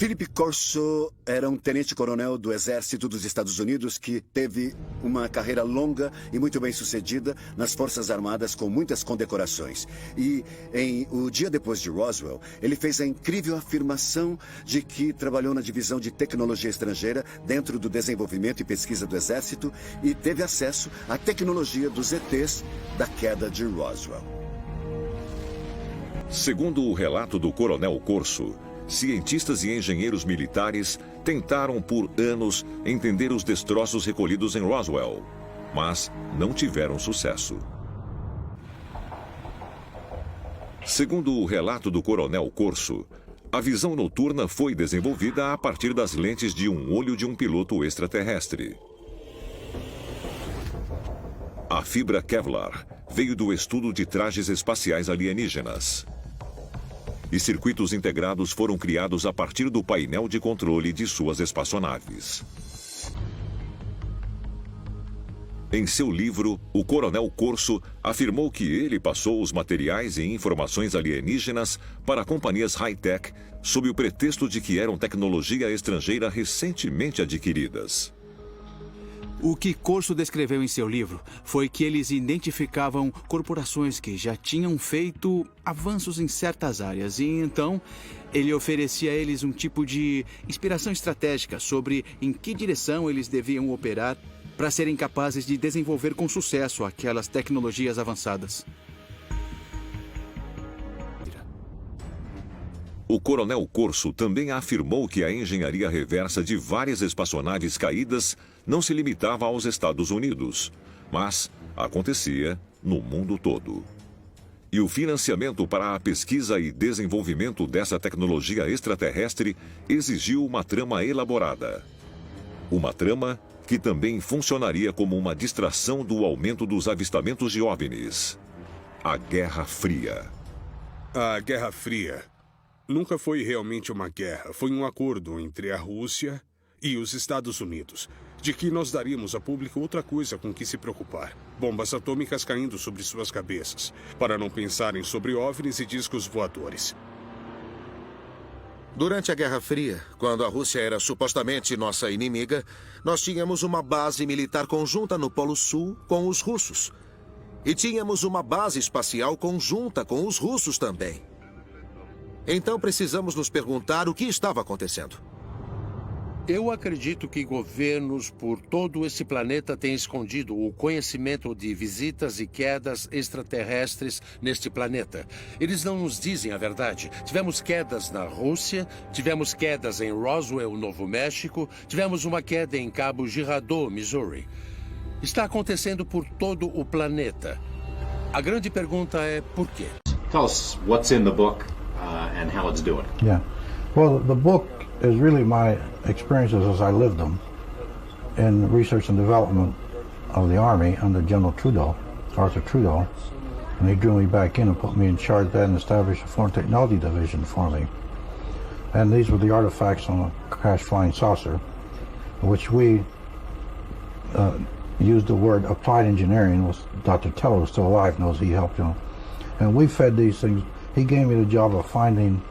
Philip Corso era um tenente-coronel do Exército dos Estados Unidos que teve uma carreira longa e muito bem sucedida nas Forças Armadas com muitas condecorações. E o dia depois de Roswell, ele fez a incrível afirmação de que trabalhou na Divisão de Tecnologia Estrangeira dentro do Desenvolvimento e Pesquisa do Exército e teve acesso à tecnologia dos ETs da queda de Roswell. Segundo o relato do Coronel Corso, cientistas e engenheiros militares tentaram por anos entender os destroços recolhidos em Roswell, mas não tiveram sucesso. Segundo o relato do Coronel Corso, a visão noturna foi desenvolvida a partir das lentes de um olho de um piloto extraterrestre. A fibra Kevlar veio do estudo de trajes espaciais alienígenas. E circuitos integrados foram criados a partir do painel de controle de suas espaçonaves. Em seu livro, o Coronel Corso afirmou que ele passou os materiais e informações alienígenas para companhias high-tech sob o pretexto de que eram tecnologia estrangeira recentemente adquiridas. O que Corso descreveu em seu livro foi que eles identificavam corporações que já tinham feito avanços em certas áreas e, então, ele oferecia a eles um tipo de inspiração estratégica sobre em que direção eles deviam operar para serem capazes de desenvolver com sucesso aquelas tecnologias avançadas. O Coronel Corso também afirmou que a engenharia reversa de várias espaçonaves caídas não se limitava aos Estados Unidos, mas acontecia no mundo todo. E o financiamento para a pesquisa e desenvolvimento dessa tecnologia extraterrestre exigiu uma trama elaborada. Uma trama que também funcionaria como uma distração do aumento dos avistamentos de OVNIs. A Guerra Fria. A Guerra Fria nunca foi realmente uma guerra. Foi um acordo entre a Rússia e os Estados Unidos, de que nós daríamos a público outra coisa com que se preocupar. Bombas atômicas caindo sobre suas cabeças, para não pensarem sobre OVNIs e discos voadores. Durante a Guerra Fria, quando a Rússia era supostamente nossa inimiga, nós tínhamos uma base militar conjunta no Polo Sul com os russos. E tínhamos uma base espacial conjunta com os russos também. Então precisamos nos perguntar o que estava acontecendo. Eu acredito que governos por todo esse planeta têm escondido o conhecimento de visitas e quedas extraterrestres neste planeta. Eles não nos dizem a verdade. Tivemos quedas na Rússia, tivemos quedas em Roswell, Novo México, tivemos uma queda em Cabo Girardeau, Missouri. Está acontecendo por todo o planeta. A grande pergunta é por quê? Tell us what's in the book and how it's doing. Yeah. Well, the book is really my experiences as I lived them in research and development of the Army under General Trudeau, Arthur Trudeau, and he drew me back in and put me in charge of that and established a Foreign Technology Division for me. And these were the artifacts on a crashed flying saucer, which we used the word applied engineering. Was Dr. Teller, who's still alive, knows he helped him. And we fed these things. He gave me the job of finding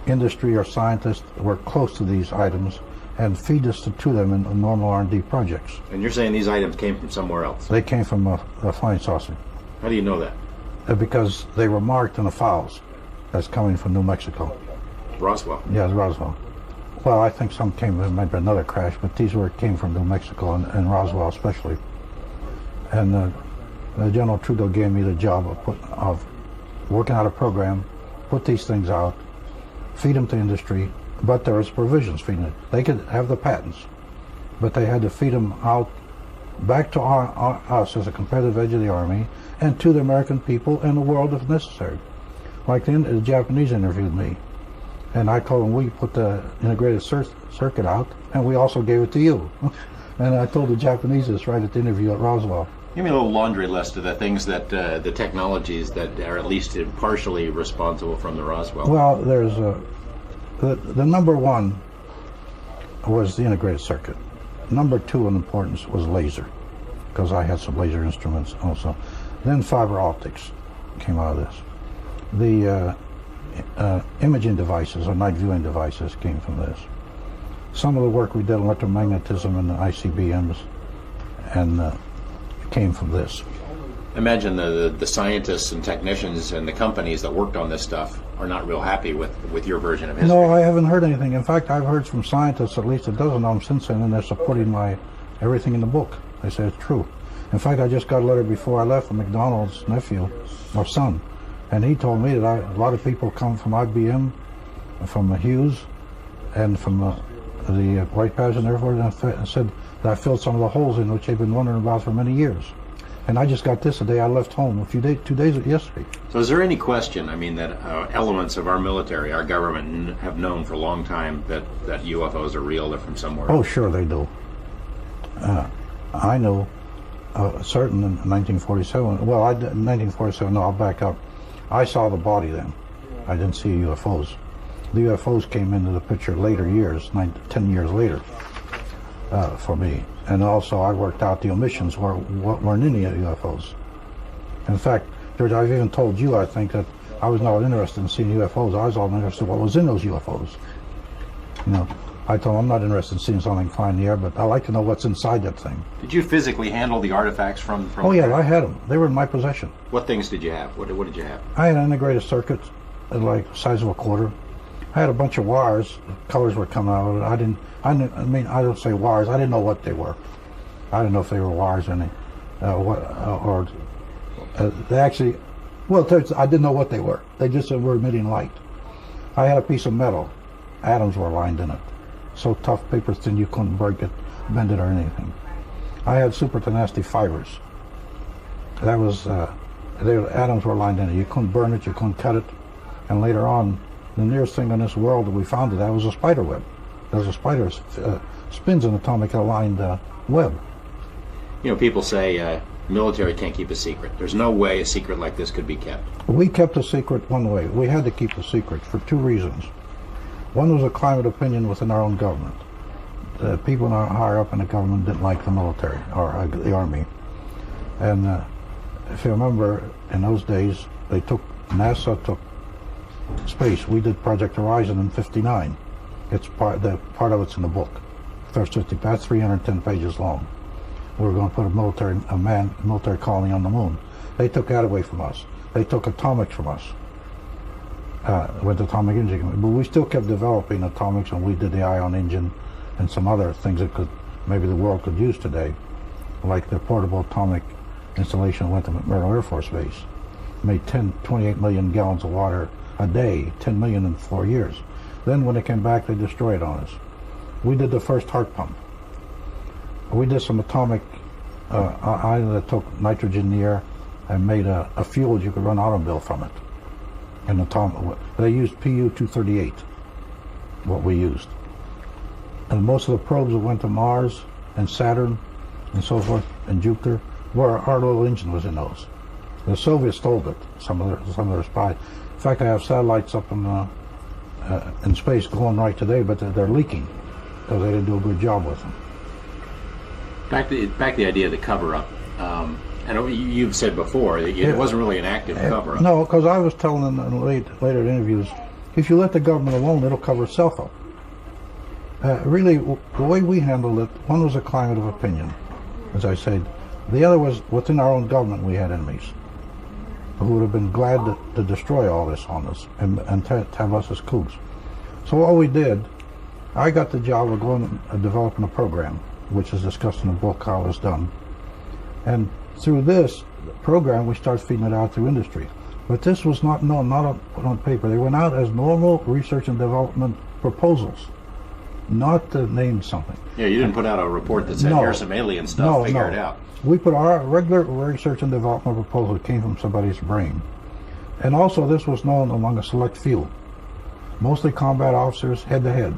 industry or scientists that were close to these items and feed us to them in normal R&D projects. And you're saying these items came from somewhere else? They came from a flying saucer. How do you know that? Because they were marked in the files as coming from New Mexico. Roswell? Yeah, Roswell. Well, I think some came, there might be another crash, but these came from New Mexico and Roswell especially. And General Trudeau gave me the job of working out a program, put these things out, feed them to industry, but there was provisions feeding it. They could have the patents, but they had to feed them out back to us as a competitive edge of the Army and to the American people and the world if necessary. Like the Japanese interviewed me, and I told them we put the integrated circuit out, and we also gave it to you. And I told the Japanese this right at the interview at Roswell. Give me a little laundry list of the things that, the technologies that are at least partially responsible from the Roswell. Well, there's the number one was the integrated circuit. Number two in importance was laser, because I had some laser instruments also. Then fiber optics came out of this. The imaging devices or night viewing devices came from this. Some of the work we did on electromagnetism and the ICBMs and came from this. Imagine the scientists and technicians and the companies that worked on this stuff are not real happy with your version of history. No, I haven't heard anything. In fact, I've heard from scientists, at least a dozen of them since then, and they're supporting everything in the book. They say it's true. In fact, I just got a letter before I left from McDonald's nephew, or son, and he told me that a lot of people come from IBM, from Hughes, and from the White Pads and everywhere, and said that I filled some of the holes in which they've been wondering about for many years. And I just got this the day I left home, 2 days yesterday. So is there any question, I mean, that elements of our military, our government, have known for a long time that UFOs are real, they're from somewhere? Oh, sure they do. I know certain in 1947, well, in 1947, no, I'll back up. I saw the body then. I didn't see UFOs. The UFOs came into the picture later years, 10 years later, for me. And also I worked out the omissions weren't in the UFOs. In fact, George, I've even told you, I think, that I was not interested in seeing UFOs. I was all interested in what was in those UFOs. You know, I told them I'm not interested in seeing something fly in the air, but I like to know what's inside that thing. Did you physically handle the artifacts from Oh yeah, I had them. They were in my possession. What things did you have? What did you have? I had an integrated circuit, like the size of a quarter. I had a bunch of wires. Colors were coming out of it. I don't say wires. I didn't know what they were. I didn't know if they were wires or any, they actually, well, I didn't know what they were. They just were emitting light. I had a piece of metal. Atoms were lined in it. So tough, paper thin, you couldn't break it, bend it, or anything. I had super tenacity fibers. That was, atoms were lined in it. You couldn't burn it, you couldn't cut it. And later on, the nearest thing in this world that we found to that was a spider web. There's a spider spins an atomic aligned web. You know, people say military can't keep a secret. There's no way a secret like this could be kept. We kept a secret one way. We had to keep the secret for two reasons. One was a climate opinion within our own government. The people higher up in the government didn't like the military or the army. And if you remember, in those days, NASA took space. We did Project Horizon in '59. It's part of it's in the book. First 50, that's 310 pages long. We were going to put a military colony on the moon. They took that away from us. They took atomics from us. With atomic engine, but we still kept developing atomics, and we did the ion engine and some other things that maybe the world could use today, like the portable atomic installation went to McMurdo Air Force Base. Made 28 million gallons of water a day, 10 million in 4 years. Then when they came back, they destroyed on us. We did the first heart pump. We did some atomic ion that took nitrogen in the air and made a fuel you could run an automobile from it. And they used Pu-238, what we used. And most of the probes that went to Mars and Saturn and so forth and Jupiter, our little engine was in those. The Soviets stole it, some of their spies. In fact, I have satellites up in space going right today, but they're leaking because they didn't do a good job with them. Back to the idea of the cover-up. I know you've said before that it wasn't really an active cover-up. No, because I was telling them in later interviews, if you let the government alone, it'll cover itself up. Really, the way we handled it, one was a climate of opinion, as I said. The other was within our own government we had enemies who would have been glad to destroy all this on us and to have us as kooks. So what we did, I got the job of going and developing a program, which is discussed in the book how it was done. And through this program, we started feeding it out through industry. But this was not on paper. They went out as normal research and development proposals, not to name something. Yeah, you didn't put out a report that said, here's some alien stuff, figure it out. We put our regular research and development proposal that came from somebody's brain. And also this was known among a select few, mostly combat officers, head-to-head.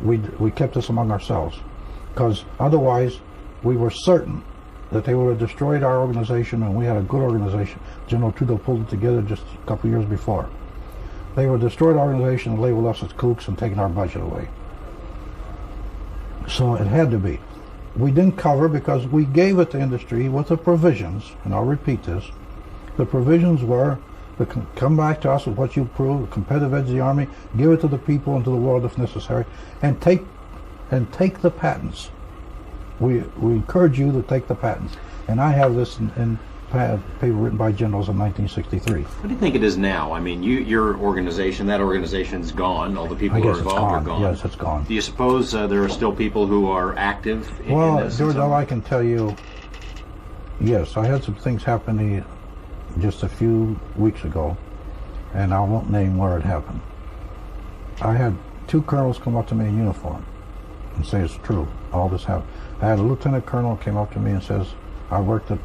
We kept this among ourselves, because otherwise we were certain that they would have destroyed our organization, and we had a good organization. General Trudeau pulled it together just a couple years before. They would have destroyed our organization and labeled us as kooks and taken our budget away. So it had to be. We didn't cover because we gave it to industry with the provisions, and I'll repeat this, the provisions were come back to us with what you prove, the competitive edge of the Army, give it to the people and to the world if necessary, and take the patents. We encourage you to take the patents. And I have this in paper written by generals in 1963. What do you think it is now? I mean, your organization, that organization's gone. All the people who are involved are gone. Yes, it's gone. Do you suppose there are still people who are active in this? Well, George, all I can tell you, yes, I had some things happening just a few weeks ago, and I won't name where it happened. I had 2 colonels come up to me in uniform and say it's true, all this happened. I had a lieutenant colonel came up to me and says, I worked at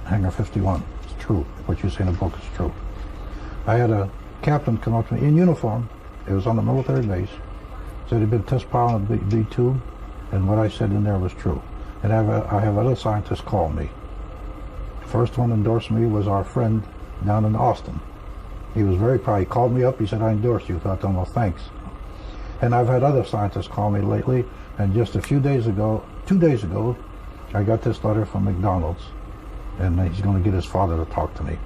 Hangar 51. It's true. What you say in the book is true. I had a captain come up to me in uniform. It was on the military base. Said he'd been test piloting a B-2, and what I said in there was true. And I have other scientists call me. The first one endorsed me was our friend down in Austin. He was very proud. He called me up. He said, I endorsed you. I thought, well, thanks. And I've had other scientists call me lately. And just a few days ago, 2 days ago, I got this letter from McDonald's. And he's going to get his father to talk to me.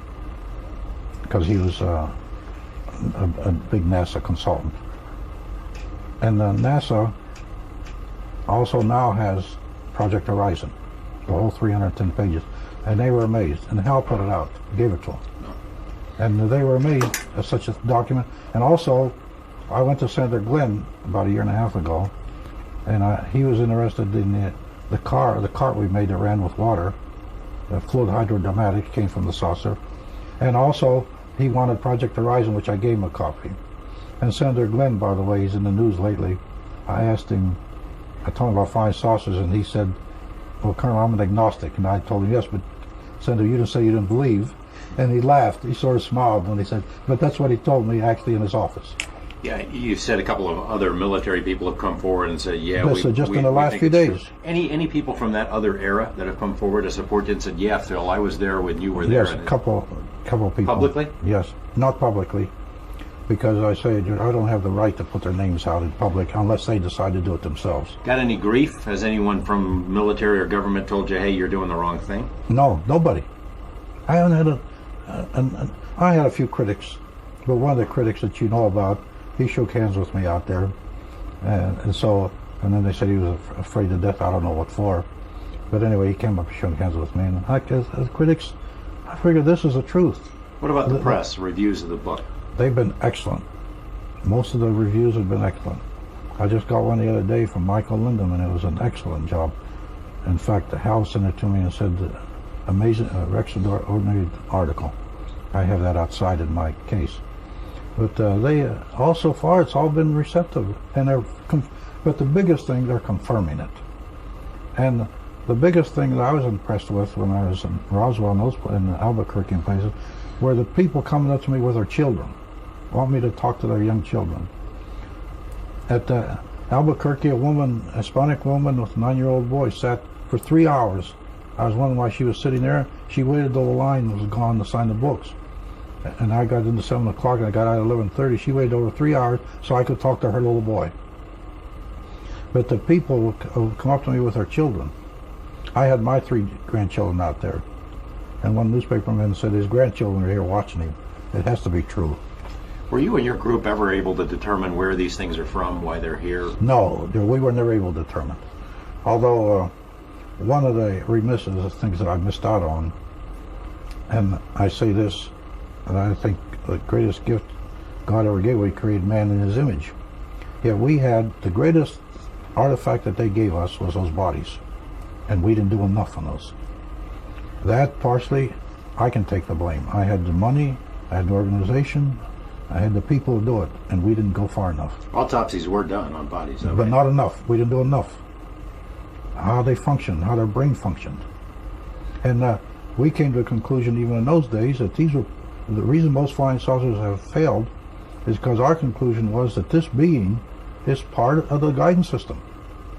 Because he was a big NASA consultant. And NASA also now has Project Horizon, the whole 310 pages. And they were amazed. And Hal put it out, gave it to them. And they were amazed at such a document. And also, I went to Senator Glenn about a year and a half ago, and he was interested in the cart we made that ran with water. The fluid hydrodynamics came from the saucer. And also, he wanted Project Horizon, which I gave him a copy. And Senator Glenn, by the way, he's in the news lately. I asked him, I told him about flying saucers, and he said, well, Colonel, I'm an agnostic. And I told him, yes, but Senator, you didn't say you didn't believe. And he laughed. He sort of smiled when he said, but that's what he told me actually in his office. Yeah, you said a couple of other military people have come forward and said, yeah, yes, just in the last few days. Any people from that other era that have come forward to support it and said, yeah, Phil, I was there when you were there? Yes, a couple people. Publicly? Yes, not publicly, because I say I don't have the right to put their names out in public unless they decide to do it themselves. Got any grief? Has anyone from military or government told you, hey, you're doing the wrong thing? No, nobody. I haven't had I had a few critics, but one of the critics that you know about, he shook hands with me out there, and then they said he was afraid to death. I don't know what for, but anyway, he came up and shook hands with me. And as critics, I figured this is the truth. What about the press reviews of the book? They've been excellent. Most of the reviews have been excellent. I just got one the other day from Michael Lindham, and it was an excellent job. In fact, Hal sent it to me and said, amazing, extraordinary article. I have that outside in my case. But they all so far, it's all been receptive, and but the biggest thing, they're confirming it. And the biggest thing that I was impressed with when I was in Roswell and Albuquerque and places, were the people coming up to me with their children, want me to talk to their young children. At Albuquerque, a Hispanic woman with a 9-year-old boy sat for 3 hours. I was wondering why she was sitting there. She waited till the line was gone to sign the books. And I got into 7 o'clock and I got out at 11:30. She waited over 3 hours so I could talk to her little boy. But the people would come up to me with their children. I had my 3 grandchildren out there. And one newspaperman said his grandchildren are here watching him. It has to be true. Were you and your group ever able to determine where these things are from, why they're here? No, we were never able to determine. Although one of the remisses, the things that I missed out on, and I say this, and I think the greatest gift God ever gave, we created man in his image. Yet we had the greatest artifact that they gave us was those bodies, and we didn't do enough on those. That partially, I can take the blame. I had the money, I had the organization, I had the people to do it, and we didn't go far enough. Autopsies were done on bodies, though, but right? not enough. We didn't do enough. How they functioned, how their brain functioned. And we came to the conclusion even in those days that these were, the reason most flying saucers have failed is because our conclusion was that this being is part of the guidance system.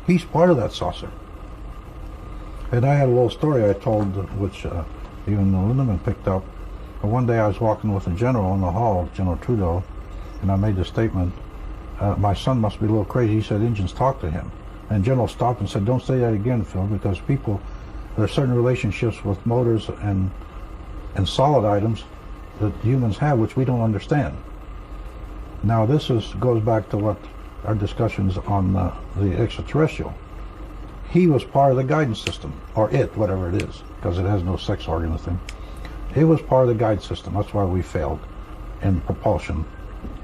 He's part of that saucer. And I had a little story I told, which even Lindemann picked up. One day I was walking with a general in the hall, General Trudeau, and I made the statement, my son must be a little crazy. He said, Indians talk to him. And General stopped and said, don't say that again, Phil, because there are certain relationships with motors and solid items that humans have, which we don't understand. Now, goes back to what our discussions on the extraterrestrial. He was part of the guidance system, or it, whatever it is, because it has no sex organ thing. It was part of the guidance system. That's why we failed in propulsion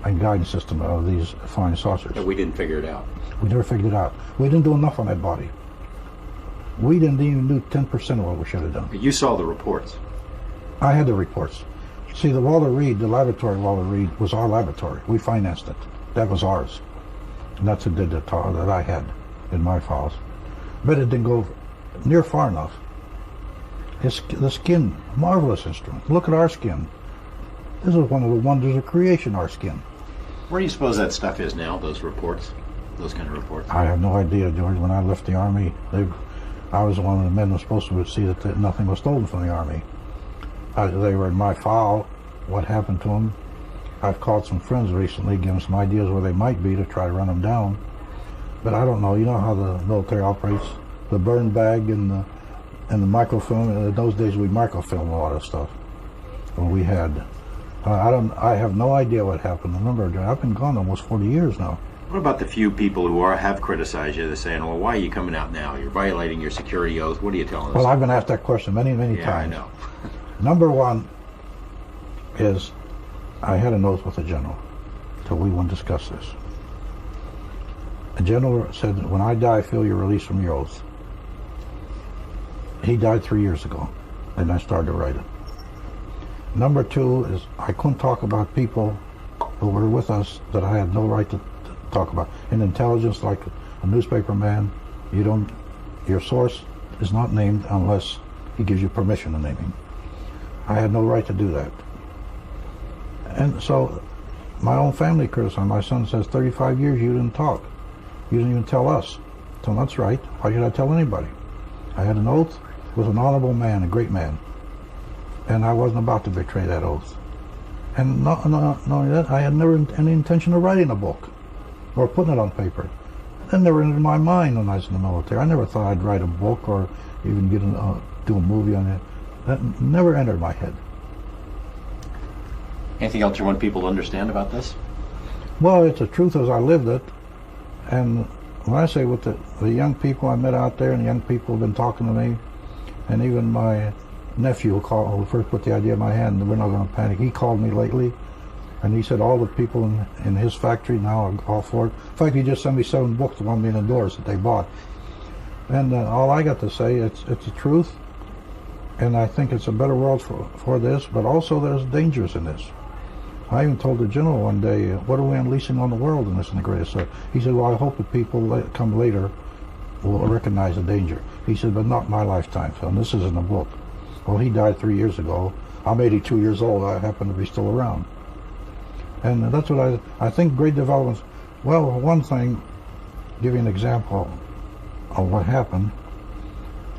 and guidance system of these flying saucers. But we didn't figure it out. We never figured it out. We didn't do enough on that body. We didn't even do 10% of what we should have done. But you saw the reports. I had the reports. See, the Walter Reed, the laboratory Walter Reed, was our laboratory. We financed it. That was ours. And that's who did the talk that I had in my files. But it didn't go near far enough. The skin, marvelous instrument. Look at our skin. This is one of the wonders of creation, our skin. Where do you suppose that stuff is now, those reports? Those kind of reports? I have no idea, George. When I left the Army, I was one of the men who was supposed to see that nothing was stolen from the Army. They were in my file, what happened to them. I've called some friends recently, given some ideas where they might be to try to run them down. But I don't know. You know how the military operates? The burn bag and the microfilm. In those days, we microfilmed a lot of stuff. When we had, I have no idea what happened. Remember, I've been gone almost 40 years now. What about the few people who have criticized you? They're saying, well, why are you coming out now? You're violating your security oath. What are you telling us? Well, I've been asked that question many times. Yeah, I know. Number one is I had an oath with the general, so we wouldn't discuss this. The general said, when I die, I feel you're released from your oath. He died 3 years ago, and I started to write it. Number two is I couldn't talk about people who were with us that I had no right to talk about. In intelligence, like a newspaper man, your source is not named unless he gives you permission to name him. I had no right to do that. And so my own family criticized. My son says, 35 years you didn't talk. You didn't even tell us. So that's right. Why should I tell anybody? I had an oath with an honorable man, a great man. And I wasn't about to betray that oath. And not only that, I had never any intention of writing a book or putting it on paper. That never entered my mind when I was in the military. I never thought I'd write a book or even do a movie on it. That never entered my head. Anything else you want people to understand about this? Well, it's the truth as I lived it. And when I say with the young people I met out there, and the young people have been talking to me, and even my nephew who first put the idea in my head, and we're not going to panic, he called me lately, and he said all the people in his factory now are all for it. In fact, he just sent me 7 books, $1 million that they bought. And all I got to say, it's the truth, and I think it's a better world for this, but also there's dangers in this. I even told the general one day, what are we unleashing on the world in this integrated? He said, well, I hope that people come later will recognize the danger. He said, but not my lifetime, Phil, and this isn't a book. Well, he died 3 years ago. I'm 82 years old. I happen to be still around. And that's what I think great developments. Well, one thing, give you an example of what happened.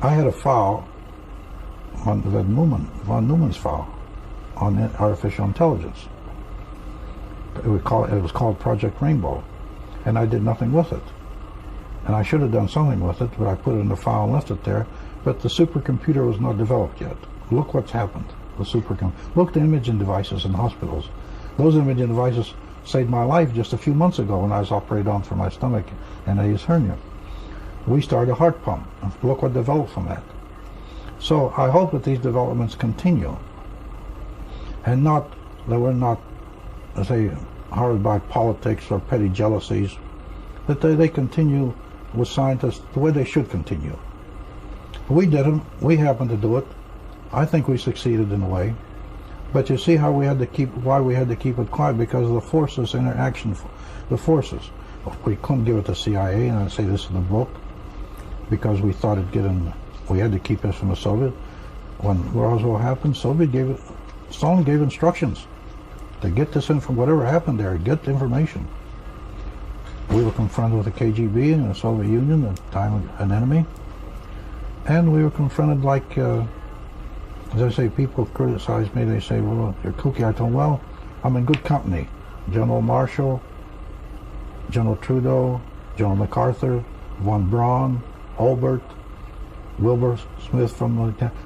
I had a file on von Neumann's file on artificial intelligence. It was called Project Rainbow, and I did nothing with it. And I should have done something with it, but I put it in the file and left it there. But the supercomputer was not developed yet. Look what's happened. Look at the imaging devices in hospitals. Those imaging devices saved my life just a few months ago when I was operated on for my stomach and a hernia. We started a heart pump. Look what developed from that. So I hope that these developments continue, and that we're not, say, harmed by politics or petty jealousies, that they continue with scientists the way they should continue. We did them. We happened to do it. I think we succeeded in a way. But you see how why we had to keep it quiet, because of the forces, interaction, the forces. We couldn't give it to CIA, and I say this in the book, because we thought we had to keep this from the Soviet. When Roswell happened, Stalin gave instructions to get this in from whatever happened there, get the information. We were confronted with the KGB and the Soviet Union, at the time an enemy. And we were confronted like, as I say, people criticize me. They say, well, you're kooky. I told them, well, I'm in good company. General Marshall, General Trudeau, General MacArthur, von Braun, Olbert, Wilbur Smith from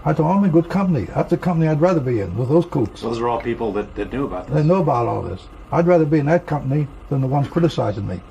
I told him, I'm in good company. That's the company I'd rather be in, with those kooks. Those are all people that knew about this. They know about all this. I'd rather be in that company than the ones criticizing me.